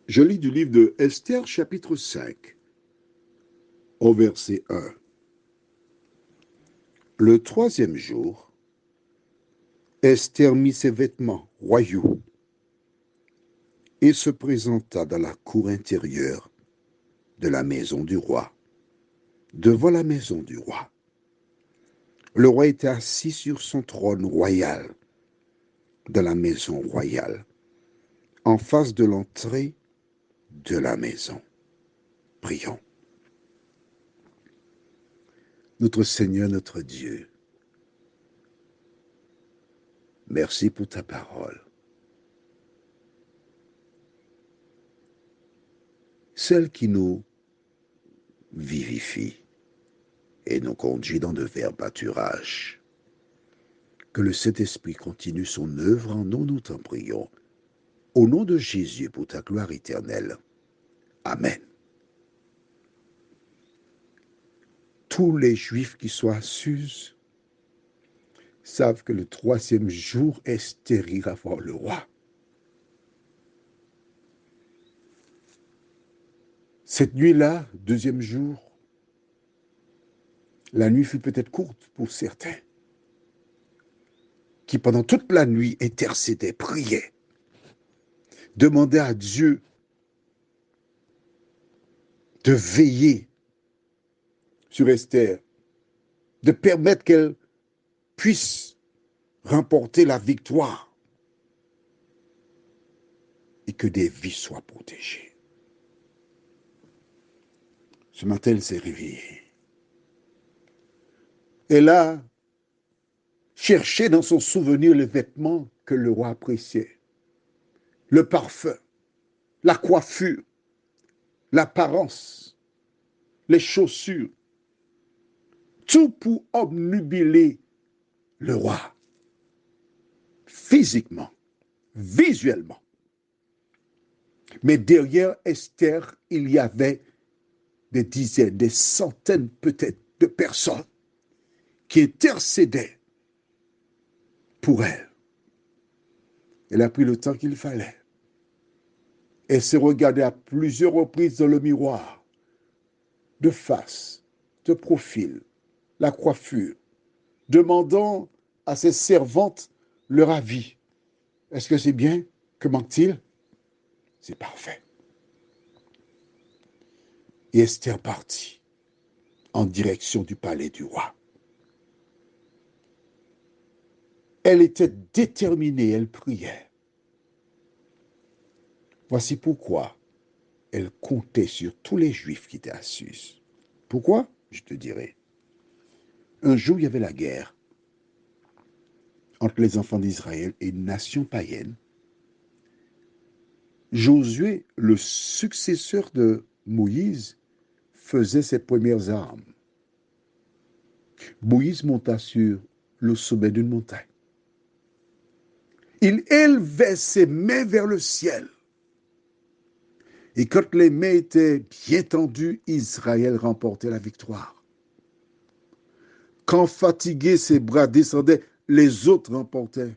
Je lis du livre de Esther, chapitre 5, au verset 1. Le troisième jour, Esther mit ses vêtements royaux et se présenta dans la cour intérieure de la maison du roi, devant la maison du roi. Le roi était assis sur son trône royal de la maison royale, en face de l'entrée de la maison. Prions. Notre Seigneur, notre Dieu, merci pour ta parole. Celle qui nous vivifie et nous conduit dans de verts pâturages. Que le Saint-Esprit continue son œuvre en nous, nous t'en prions. Au nom de Jésus, pour ta gloire éternelle. Amen. Tous les Juifs qui sont à Suse savent que le troisième jour, Esther ira voir le roi. Cette nuit-là, deuxième jour, la nuit fut peut-être courte pour certains, qui pendant toute la nuit intercédaient, priaient, demandaient à Dieu de veiller sur Esther, de permettre qu'elle puisse remporter la victoire et que des vies soient protégées. Ce matin, elle s'est réveillée. Elle a cherché dans son souvenir les vêtements que le roi appréciait, le parfum, la coiffure, l'apparence, les chaussures, tout pour obnubiler le roi, physiquement, visuellement. Mais derrière Esther, il y avait des dizaines, des centaines peut-être de personnes qui intercédaient pour elle. Elle a pris le temps qu'il fallait. Elle s'est regardée à plusieurs reprises dans le miroir, de face, de profil, la coiffure, demandant à ses servantes leur avis. Est-ce que c'est bien? Que manque-t-il? C'est parfait. Et Esther partit en direction du palais du roi. Elle était déterminée, elle priait. Voici pourquoi elle comptait sur tous les Juifs qui étaient à Suse. Pourquoi? Je te dirai. Un jour, il y avait la guerre entre les enfants d'Israël et une nation païenne. Josué, le successeur de Moïse, faisait ses premières armes. Moïse monta sur le sommet d'une montagne. Il élevait ses mains vers le ciel. Et quand les mains étaient bien tendues, Israël remportait la victoire. Quand fatigué, ses bras descendaient, les autres remportaient.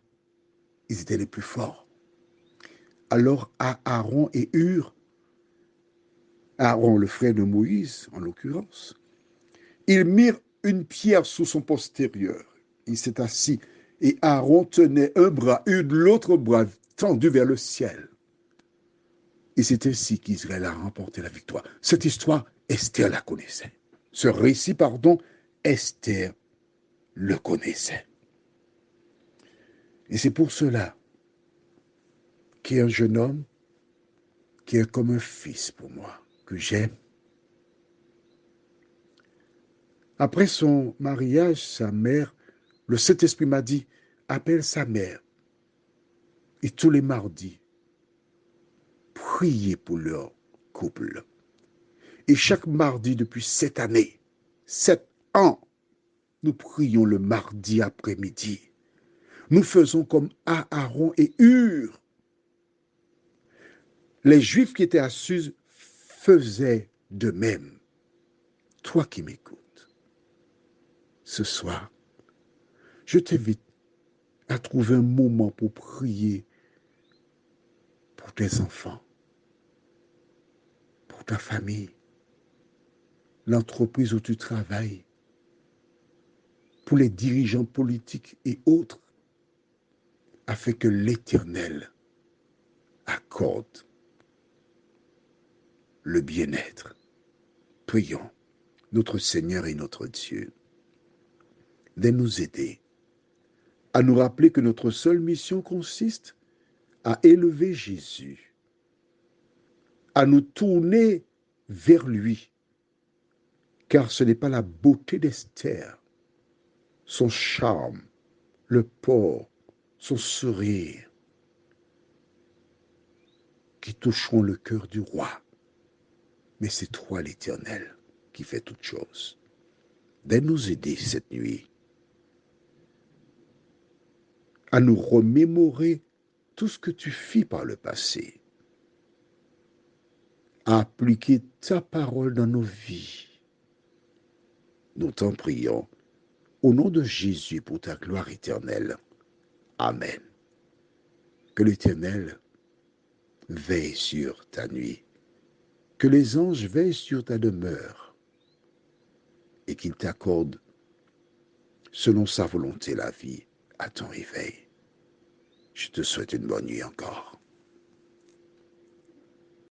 Ils étaient les plus forts. Alors à Aaron et Hur, Aaron le frère de Moïse en l'occurrence, ils mirent une pierre sous son postérieur. Il s'est assis et Aaron tenait un bras, l'autre bras tendu vers le ciel. Et c'est ainsi qu'Israël a remporté la victoire. Cette histoire, Esther la connaissait. Ce récit, pardon, Esther le connaissait. Et c'est pour cela qu'il y a un jeune homme qui est comme un fils pour moi, que j'aime. Après son mariage, sa mère, le Saint-Esprit m'a dit, appelle sa mère. Et tous les mardis, priez pour leur couple. Et chaque mardi depuis 7 années, 7 ans, nous prions le mardi après-midi. Nous faisons comme Aaron et Hur. Les Juifs qui étaient à Suse faisaient de même. Toi qui m'écoutes, ce soir, je t'invite à trouver un moment pour prier pour tes enfants, pour ta famille, l'entreprise où tu travailles, pour les dirigeants politiques et autres, afin que l'Éternel accorde le bien-être. Prions, notre Seigneur et notre Dieu, de nous aider à nous rappeler que notre seule mission consiste à élever Jésus, à nous tourner vers lui, car ce n'est pas la beauté d'Esther, son charme, le port, son sourire qui toucheront le cœur du roi, mais c'est toi l'Éternel qui fait toutes choses. De nous aider cette nuit à nous remémorer tout ce que tu fis par le passé, à appliquer ta parole dans nos vies. Nous t'en prions au nom de Jésus pour ta gloire éternelle. Amen. Que l'Éternel veille sur ta nuit, que les anges veillent sur ta demeure et qu'il t'accorde selon sa volonté la vie à ton réveil. Je te souhaite une bonne nuit encore.